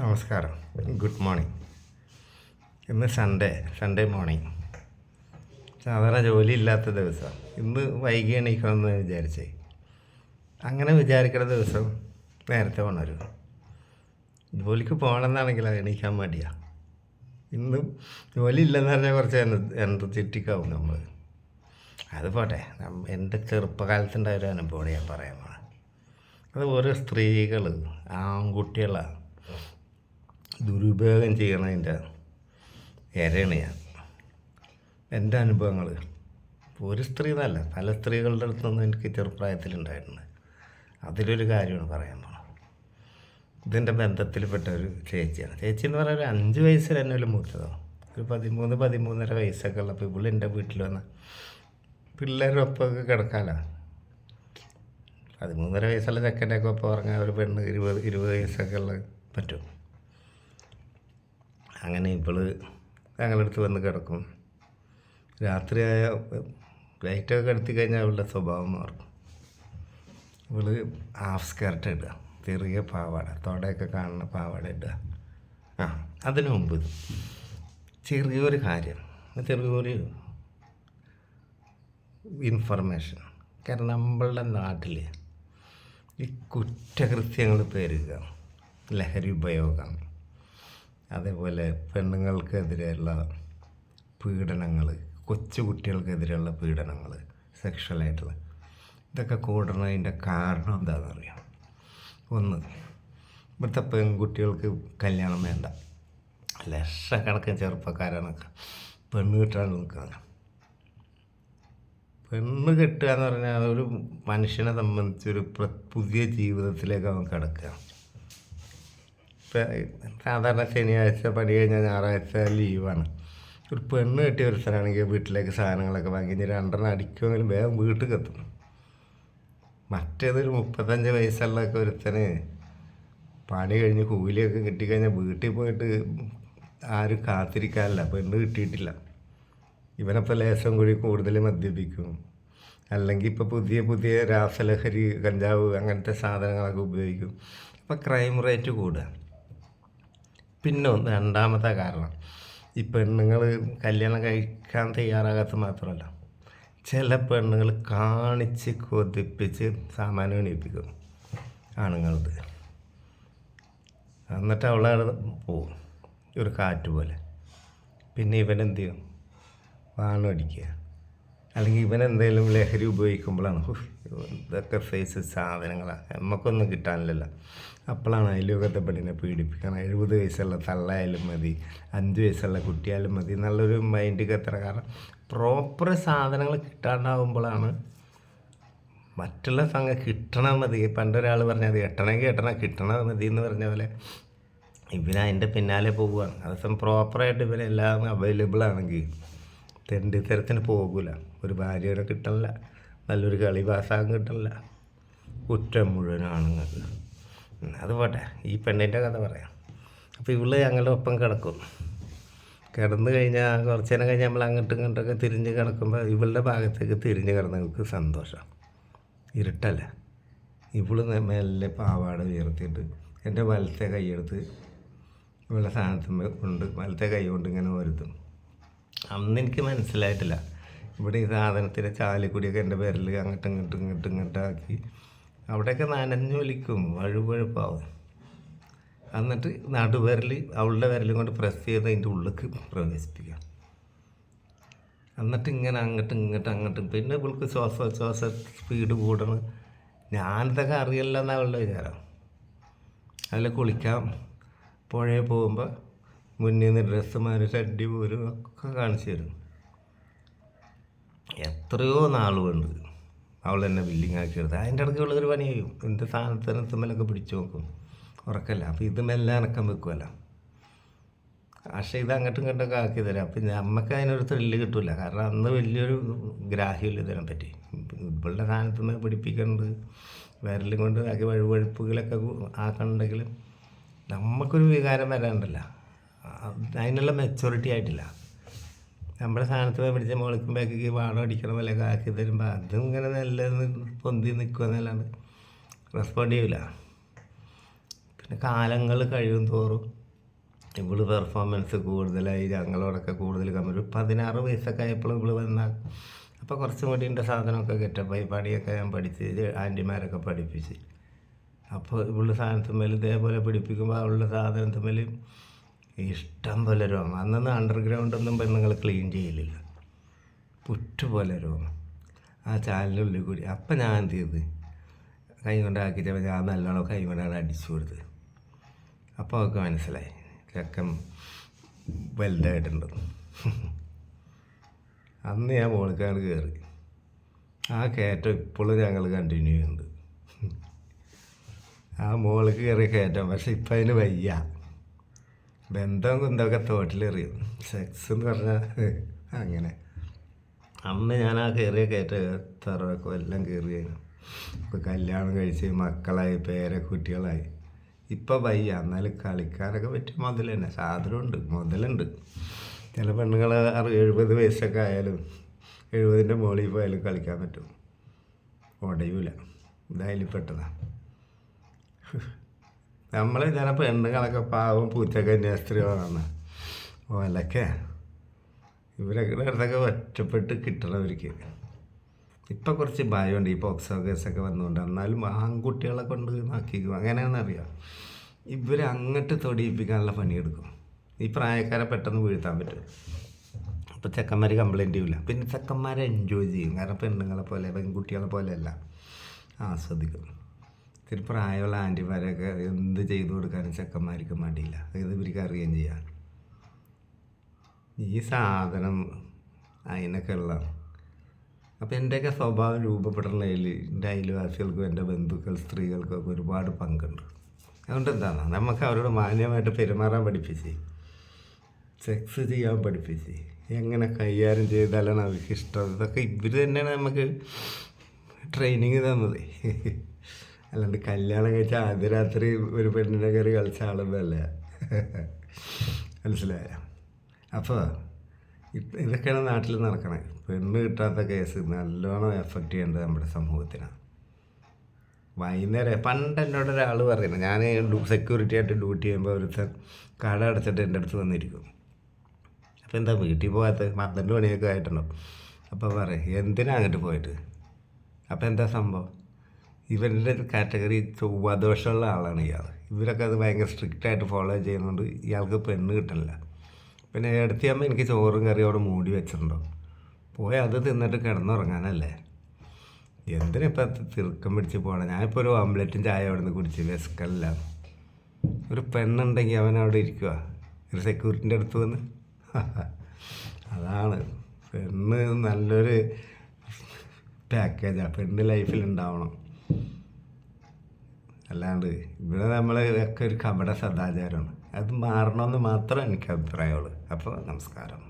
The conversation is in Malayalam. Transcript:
നമസ്കാരം, ഗുഡ് മോർണിംഗ്. ഇന്ന് സൺഡേ മോർണിംഗ്. സാധാരണ ജോലി ഇല്ലാത്ത ദിവസം ഇന്ന് വൈകി എണീക്കണമെന്ന് വിചാരിച്ചേ. അങ്ങനെ വിചാരിക്കുന്ന ദിവസം നേരത്തെ ഉണരും. ജോലിക്ക് പോകണമെന്നാണെങ്കിൽ എണീക്കാൻ മടിയാണ്. ഇന്ന് ജോലി ഇല്ലെന്ന് പറഞ്ഞാൽ കുറച്ച് എനർജറ്റിക്കാവും നമ്മൾ. അത് പോട്ടെ, എൻ്റെ ചെറുപ്പകാലത്തുണ്ടായ ഒരു അനുഭവമാണ് ഞാൻ പറയാൻ പോണത്. അത് ഓരോ സ്ത്രീകൾ ആൺകുട്ടികളാണ് ദുരുപയോഗം ചെയ്യണതിൻ്റെ ഇരയാണ് ഞാൻ. എൻ്റെ അനുഭവങ്ങൾ ഒരു സ്ത്രീ എന്നല്ല, പല സ്ത്രീകളുടെ അടുത്തൊന്നും എനിക്ക് ചെറുപ്രായത്തിലുണ്ടായിട്ടുണ്ട്. അതിലൊരു കാര്യമാണ് പറയാൻ പോണത്. ഇതിൻ്റെ ബന്ധത്തിൽപ്പെട്ട ഒരു ചേച്ചിയാണ്. ചേച്ചി എന്ന് പറഞ്ഞാൽ ഒരു 5 വയസ്സിൽ എന്നെ ഒരു മൂത്തതോ, ഒരു 13-13.5 വയസ്സൊക്കെ ഉള്ളപ്പോൾ ഇവിടെ എൻ്റെ വീട്ടിൽ വന്ന പിള്ളേരൊപ്പമൊക്കെ കിടക്കാമല്ലോ. 13.5 വയസ്സുള്ള ചെക്കൻ്റെയൊക്കെ ഒപ്പം ഉറങ്ങാൻ ഒരു പെണ്ണ് 20 വയസ്സൊക്കെ ഉള്ള പറ്റും. അങ്ങനെ ഇവള് ഞങ്ങളുടെ അടുത്ത് വന്ന് കിടക്കും. രാത്രിയായ ലൈറ്റൊക്കെ കടത്തി കഴിഞ്ഞാൽ അവളുടെ സ്വഭാവം മാറും. ഇവള് ഹാഫ് സ്കേർട്ട് ഇടുക, ചെറിയ പാവാട, തോടയൊക്കെ കാണുന്ന പാവാട ഇടുക. അതിനു മുമ്പ് ചെറിയൊരു കാര്യം, ചെറിയൊരു ഇൻഫർമേഷൻ. കാരണം നമ്മളുടെ നാട്ടിൽ ഈ കുറ്റകൃത്യങ്ങൾ പെരുക, ലഹരി ഉപയോഗം, അതേപോലെ പെണ്ണുങ്ങൾക്കെതിരെയുള്ള പീഡനങ്ങൾ, കൊച്ചു കുട്ടികൾക്കെതിരെയുള്ള പീഡനങ്ങൾ, സെക്ഷലായിട്ടുള്ള ഇതൊക്കെ കൂടുന്നതിൻ്റെ കാരണം എന്താണെന്നറിയാം. ഒന്ന്, ഇവിടുത്തെ പെൺകുട്ടികൾക്ക് കല്യാണം വേണ്ട. ലക്ഷക്കണക്കിന് ചെറുപ്പക്കാരാണൊക്കെ പെണ്ണ് കിട്ടാൻ നിൽക്കുകയാണ്. പെണ്ണ് കെട്ടുക എന്ന് പറഞ്ഞാൽ ഒരു മനുഷ്യനെ സംബന്ധിച്ചൊരു പുതിയ ജീവിതത്തിലേക്ക് അവൻ കിടക്കുക. സാധാരണ ശനിയാഴ്ച പണി കഴിഞ്ഞാൽ ഞായറാഴ്ച ലീവാണ്. ഒരു പെണ്ണ് കെട്ടിയ ഒരുത്തനാണെങ്കിൽ വീട്ടിലേക്ക് സാധനങ്ങളൊക്കെ വാങ്ങി 2 അടിക്കുമെങ്കിലും വേഗം വീട്ടിൽ എത്തും. മറ്റേതൊരു 35 വയസ്സുള്ളതൊക്കെ ഒരുത്തന് പണി കഴിഞ്ഞ് കൂലിയൊക്കെ കിട്ടിക്കഴിഞ്ഞാൽ വീട്ടിൽ പോയിട്ട് ആരും കാത്തിരിക്കാനില്ല, പെണ്ണ് കിട്ടിയിട്ടില്ല. ഇവനപ്പോൾ ലേശം കൂടി കൂടുതൽ മദ്യപിക്കും, അല്ലെങ്കിൽ ഇപ്പോൾ പുതിയ രാസലഹരി, കഞ്ചാവ് അങ്ങനത്തെ സാധനങ്ങളൊക്കെ ഉപയോഗിക്കും. അപ്പോൾ ക്രൈം റേറ്റ് കൂടുക. പിന്നെ രണ്ടാമത്തെ കാരണം, ഈ പെണ്ണുങ്ങൾ കല്യാണം കഴിക്കാൻ തയ്യാറാകാത്ത മാത്രമല്ല, ചില പെണ്ണുങ്ങൾ കാണിച്ച് കൊതിപ്പിച്ച് സാമാനം എണീപ്പിക്കും ആണുങ്ങളത്. എന്നിട്ട് അവളവിടെ പോവും ഒരു കാറ്റ് പോലെ. പിന്നെ ഇവനെന്ത് ചെയ്യും? വാണം അടിക്കുക, അല്ലെങ്കിൽ ഇവനെന്തെങ്കിലും ലഹരി ഉപയോഗിക്കുമ്പോഴാണ് ഇതൊക്കെ ഫേസ് സാധനങ്ങളാണ്, നമുക്കൊന്നും കിട്ടാനില്ലല്ലോ. അപ്പോഴാണ് അയൽവക്കത്തെ പെണ്ണിനെ പീഡിപ്പിക്കണം. 70 വയസ്സുള്ള തള്ളയായാലും മതി, 5 വയസ്സുള്ള കുട്ടിയായാലും മതി എന്നുള്ളൊരു മൈൻഡിൽ എത്ര. കാരണം പ്രോപ്പർ സാധനങ്ങൾ കിട്ടാണ്ടാവുമ്പോഴാണ് മറ്റുള്ള സംഘം കിട്ടണം മതി. പണ്ടൊരാൾ പറഞ്ഞാൽ അത് എട്ടണമെങ്കിൽ കിട്ടണം മതി എന്ന് പറഞ്ഞ പോലെ ഇവനതിൻ്റെ പിന്നാലെ പോവുകയാണ്. അതേസം പ്രോപ്പറായിട്ട് ഇവരെല്ലാം അവൈലബിൾ ആണെങ്കിൽ തെണ്ടിത്തരത്തിന് പോകില്ല. ഒരു ഭാര്യയുടെ കിട്ടണില്ല, നല്ലൊരു കളി പാസ്സാകാൻ കിട്ടണില്ല, കുറ്റം മുഴുവൻ ആണുങ്ങൾക്ക്. അത് പോട്ടെ, ഈ പെണ്ണിൻ്റെ കഥ പറയാം. അപ്പോൾ ഇവള് ഞങ്ങളുടെ ഒപ്പം കിടക്കും. കിടന്നു കഴിഞ്ഞാൽ കുറച്ച് നേരം കഴിഞ്ഞ് നമ്മൾ അങ്ങോട്ടും ഇങ്ങോട്ടൊക്കെ തിരിഞ്ഞ് കിടക്കുമ്പോൾ ഇവളുടെ ഭാഗത്തേക്ക് തിരിഞ്ഞ് കിടന്നവൾക്ക് സന്തോഷം. ഇരുട്ടല്ല. ഇവള് മെല്ലെ പാവാട ഉയർത്തിയിട്ട് എൻ്റെ വലത്തെ കൈയെടുത്ത് ഇവളുടെ സ്ഥാനത്ത് കൊണ്ട് വലത്തെ കൈ കൊണ്ട് ഇങ്ങനെ വരുത്തും. അന്ന് എനിക്ക് മനസ്സിലായിട്ടില്ല, ഇവിടെ ഈ സാധനത്തിൻ്റെ ചാലിക്കുടിയൊക്കെ എൻ്റെ വിരൽ അങ്ങോട്ടാക്കി അവിടെയൊക്കെ നനഞ്ഞൊലിക്കും, വഴുവഴുപ്പാവും. എന്നിട്ട് നടുവിരൽ അവളുടെ വിരലും കൊണ്ട് പ്രസ് ചെയ്ത് അതിൻ്റെ ഉള്ളിലേക്ക് പ്രവേശിപ്പിക്കാം. എന്നിട്ട് ഇങ്ങനെ അങ്ങോട്ടും പിന്നെ ഇവൾക്ക് ശ്വാസ സ്പീഡ് കൂടണം. ഞാനിതൊക്കെ അറിയില്ല എന്നാണ് അവളുടെ വിചാരം. അതിൽ കുളിക്കാൻ പുഴയിൽ പോകുമ്പോൾ മുന്നിൽ നിന്ന് ഡ്രസ്സുമാർ ഷഡ്ഡി പോരും ഒക്കെ കാണിച്ചു തരും. എത്രയോ നാളുകൊണ്ട് അവൾ എന്നെ ബില്ലിങ് ആക്കി എടുത്ത് അതിൻ്റെ ഇടയ്ക്ക് ഉള്ളൊരു പണി ചെയ്യും. എൻ്റെ സ്ഥാനത്തിനത്തുമ്മലൊക്കെ പിടിച്ചു നോക്കും, ഉറക്കല്ല. അപ്പോൾ ഇത് മെല്ലെ അനക്കം വെക്കുമല്ലോ. പക്ഷേ ഇത് അങ്ങോട്ടും ഇങ്ങോട്ടൊക്കെ ആക്കി തരാം. അപ്പം നമുക്ക് അതിനൊരു ത്രില്ല് കിട്ടില്ല. കാരണം അന്ന് വലിയൊരു ഗ്രാഹ്യമില്ല ഇതിനെപ്പറ്റി. ഇവളുടെ സ്ഥാനത്തുനിന്ന് പിടിപ്പിക്കുന്നുണ്ട്, വിരലും കൊണ്ട് ആക്കി വഴുവഴുപ്പുകളൊക്കെ ആക്കണമെങ്കിൽ നമുക്കൊരു വികാരം വരാനുണ്ടല്ലോ. അതിനുള്ള മെച്ചൂരിറ്റി ആയിട്ടില്ല. നമ്മുടെ സ്ഥാനത്ത് പോയി പിടിച്ച മുകളിലേക്കും ബാക്കിക്ക് വാടം അടിക്കണ പോലെയൊക്കെ ആക്കി തരുമ്പോൾ അതും ഇങ്ങനെ നല്ല പൊന്തി നിൽക്കുക എന്നല്ലാണ്ട് റെസ്പോണ്ട് ചെയ്യില്ല. പിന്നെ കാലങ്ങൾ കഴിയും തോറും ഇവള് പെർഫോമൻസ് കൂടുതലായി, ഞങ്ങളോടൊക്കെ കൂടുതൽ ഒരു 16 വയസ്സൊക്കെ ആയപ്പോൾ ഇവള് വന്നാൽ അപ്പോൾ കുറച്ചും കൂടി എൻ്റെ സാധനമൊക്കെ കെട്ടപ്പായി, പണിയൊക്കെ ഞാൻ പഠിച്ച് ആൻറ്റിമാരൊക്കെ പഠിപ്പിച്ച്. അപ്പോൾ ഇവളുടെ സാധനത്തുമ്മേൽ ഇതേപോലെ പിടിപ്പിക്കുമ്പോൾ അവളുടെ സാധനത്തുമ്മേൽ ഇഷ്ടം പോലെ രോമം. അന്നൊന്നും അണ്ടർഗ്രൗണ്ടൊന്നും പെണ്ണുങ്ങൾ ക്ലീൻ ചെയ്യലില്ല, പുറ്റുപോലെ രോമം ആ ചാലിനുള്ളിൽ കൂടി. അപ്പം ഞാൻ എന്ത് ചെയ്ത് കൈ കൊണ്ടാക്കിയിട്ട് ഞാൻ നല്ലോണം കൈ കൊണ്ടാണ് അടിച്ചു കൊടുത്തത്. അപ്പോൾ അവർക്ക് മനസ്സിലായി ചെക്കൻ വലുതായിട്ടുണ്ട്. അന്ന് ഞാൻ മോളിക്കാണ് കയറി. ആ കയറ്റം ഇപ്പോഴും ഞങ്ങൾ കണ്ടിന്യൂ ചെയ്യുന്നുണ്ട്. ആ മോൾക്ക് കയറി കയറ്റം, പക്ഷെ ഇപ്പം അതിന് വയ്യ. ബന്ധം കുന്തൊക്കെ തോട്ടിലെറിയും. സെക്സ് എന്ന് പറഞ്ഞാൽ അങ്ങനെ. അന്ന് ഞാൻ ആ കയറിയ കയറ്റം എത്ര കൊല്ലം കയറിയായിരുന്നു. ഇപ്പോൾ കല്യാണം കഴിച്ച് മക്കളായി, കുട്ടികളായി. ഇപ്പം വയ്യ. എന്നാലും കളിക്കാനൊക്കെ പറ്റിയ മുതൽ തന്നെ, സാധനമുണ്ട്, മുതലുണ്ട്. ചില പെണ്ണുങ്ങൾ 70 വയസ്സൊക്കെ ആയാലും 70ൻ്റെ മുകളിൽ പോയാലും കളിക്കാൻ പറ്റും, ഉടയൂല. ഇതായാലും പെട്ടതാണ്. നമ്മൾ ചില പെണ്ണുങ്ങളൊക്കെ പാവം പൂച്ചക്കന്യാസ്ത്രീകളാണ് ഓലൊക്കെ. ഇവരൊക്കെ അടുത്തൊക്കെ ഒറ്റപ്പെട്ട് കിട്ടണവർക്ക്. ഇപ്പം കുറച്ച് ഭയമുണ്ട് ഈ പോക്സോ കേസൊക്കെ വന്നുകൊണ്ട്. എന്നാലും ആൺകുട്ടികളെ കൊണ്ട് നാക്കിക്കും. അങ്ങനെയാണെന്നറിയാം. ഇവർ അങ്ങോട്ട് തൊടിയിപ്പിക്കാനുള്ള പണിയെടുക്കും. ഈ പ്രായക്കാരെ പെട്ടെന്ന് വീഴ്ത്താൻ പറ്റും. അപ്പോൾ ചെക്കന്മാർ കംപ്ലൈൻറ്റ് ചെയ്യില്ല. പിന്നെ ചെക്കന്മാരെ എൻജോയ് ചെയ്യും. കാരണം പെണ്ണുങ്ങളെ പോലെ, പെൺകുട്ടികളെ പോലെയല്ല, ആസ്വദിക്കും. ഇത്തിരി പ്രായമുള്ള ആൻറ്റിമാരൊക്കെ എന്ത് ചെയ്തു കൊടുക്കാനും ചെക്കന്മാർക്ക് മടിയില്ല. ഇത് ഇവർക്ക് അറിയുകയും ചെയ്യാം. ഈ സാധനം അതിനൊക്കെ ഉള്ള. അപ്പോൾ എൻ്റെയൊക്കെ സ്വഭാവം രൂപപ്പെടണതിൽ എൻ്റെ അയൽവാസികൾക്കും എൻ്റെ ബന്ധുക്കൾ സ്ത്രീകൾക്കൊക്കെ ഒരുപാട് പങ്കുണ്ട്. അതുകൊണ്ട് എന്താണ്, നമുക്ക് അവരോട് മാന്യമായിട്ട് പെരുമാറാൻ പഠിപ്പിച്ച്, സെക്സ് ചെയ്യാൻ പഠിപ്പിച്ച്, എങ്ങനെ കൈകാര്യം ചെയ്താലാണ് അവർക്ക് ഇഷ്ടം. ഇതൊക്കെ ഇവർ തന്നെയാണ് നമുക്ക് ട്രെയിനിങ് തന്നത്. അല്ലാണ്ട് കല്യാണം കഴിച്ച ആദ്യ രാത്രി ഒരു പെണ്ണിനെ കയറി കളിച്ച ആളൊന്നുമല്ല. മനസ്സിലായ? അപ്പോൾ ഇതൊക്കെയാണ് നാട്ടിൽ നടക്കണത്. പെണ്ണ് കിട്ടാത്ത കേസ് നല്ലോണം എഫക്റ്റ് ചെയ്യേണ്ടത് നമ്മുടെ സമൂഹത്തിനാണ്. വൈകുന്നേരം പണ്ട് എന്നോട് ഒരാൾ പറയുന്നത്, ഞാൻ സെക്യൂരിറ്റി ആയിട്ട് ഡ്യൂട്ടി ചെയ്യുമ്പോൾ ഒരുത്തൻ കട അടച്ചിട്ട് എൻ്റെ അടുത്ത് വന്നിരിക്കും. അപ്പോൾ എന്താ വീട്ടിൽ പോകാത്ത 12 മണിയൊക്കെ ആയിട്ടുണ്ടാവും. അപ്പോൾ പറയും എന്തിനാ അങ്ങോട്ട് പോയിട്ട്. അപ്പോൾ എന്താ സംഭവം, ഇവരുടെ കാറ്റഗറി ചൊവ്വാദോഷമുള്ള ആളാണ് ഇയാൾ. ഇവരൊക്കെ അത് ഭയങ്കര സ്ട്രിക്റ്റായിട്ട് ഫോളോ ചെയ്യുന്നതുകൊണ്ട് ഇയാൾക്ക് പെണ്ണ് കിട്ടണില്ല. പിന്നെ എടുത്തിയാകുമ്പോൾ എനിക്ക് ചോറും കറിയും അവിടെ മൂടി വെച്ചിട്ടുണ്ടോ, പോയി അത് തിന്നിട്ട് കിടന്നുറങ്ങാനല്ലേ. എന്തിനിപ്പോൾ തിറുക്കം പിടിച്ച് പോകണം. ഞാനിപ്പോൾ ഒരു ഓംലെറ്റും ചായ അവിടെ നിന്ന് കുടിച്ച് വിശക്കല്ല. ഒരു പെണ്ണുണ്ടെങ്കിൽ അവൻ അവിടെ ഇരിക്കുക ഒരു സെക്യൂരിറ്റിൻ്റെ അടുത്ത് വന്ന്. അതാണ് പെണ്ണ് നല്ലൊരു പാക്കേജാണ്. പെണ്ണ് ലൈഫിൽ ഉണ്ടാവണം. അല്ലാണ്ട് ഇവിടെ നമ്മൾ ഒക്കെ ഒരു കപട സദാചാരമാണ്. അത് മാറണമെന്ന് മാത്രം എനിക്ക് അഭിപ്രായമുള്ളൂ. അപ്പോൾ നമസ്കാരം.